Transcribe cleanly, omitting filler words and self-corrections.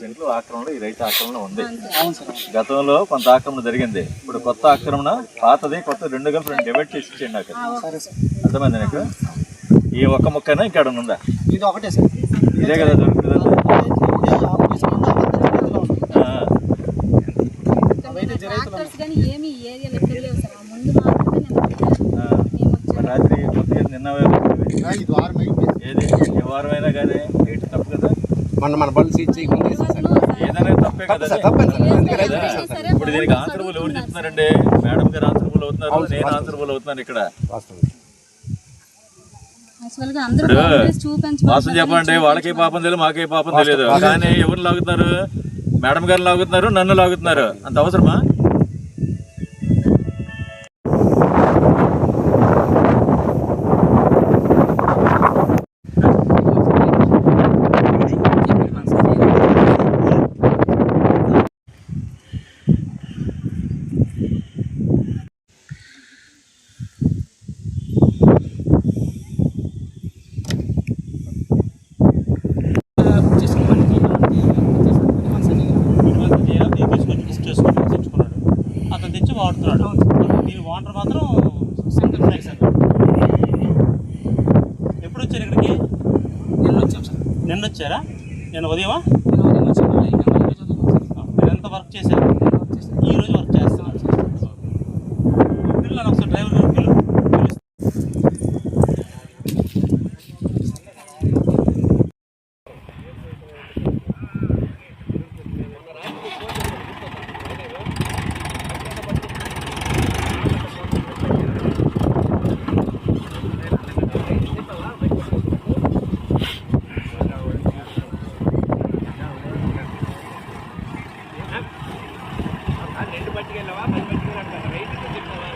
సెంట్లు ఆక్రమణ ఈ రైతు ఆక్రమణ ఉంది. గతంలో కొంత ఆక్రమణ జరిగింది, ఇప్పుడు కొత్త ఆక్రమణ, పాతది కొత్త రెండు కలిపి డివైడ్ చేసి ఇచ్చేయండి నాకు. అర్థమైంది నీకు? ఈ ఒక్క ముక్కైనా ఇక్కడ ఉందా? ఇది ఒకటే సార్, ఇదే కదా దొరుకుతుంది. రాత్రి కొద్దిగా నిన్న ఏది ఏ వారం అయినా కానీ రేటు తప్పు కదా. మన బళ్ళు సీజ్ చేయకుండా ఏదైనా తప్పే కదా. ఇప్పుడు దీనికి ఆన్సరబుల్ ఎవరు చెప్తున్నారండి? మేడం గారు ఆన్సరబుల్ అవుతున్నారు, నేను ఆన్సరబుల్ అవుతున్నాను. ఇక్కడ వాసన చెప్పండి, వాళ్ళకే పాపం తెలియదు, మాకే పాపం తెలియదు. కానీ ఎవరు లాగుతున్నారు? మేడం గారు లాగుతున్నారు, నన్ను లాగుతున్నారు. అంత అవసరమా? అతను తెచ్చి వాడుతున్నాడు. మీరు వాటర్ మాత్రం ఎప్పుడు వచ్చారు ఇక్కడికి? నిన్న వచ్చాం సార్. నిన్న వచ్చారా? నేను ఉదయమా? మీరు ఎంత వర్క్ చేశారు? ఈరోజు వర్క్ చేస్తున్నారు. పిల్లలు ఒకసారి డ్రైవర్ గారు పిల్లలు రెండు పట్టుకెళ్ళవా? 10 పట్టుకెళ్ళాలి. రైతు చెప్తావా?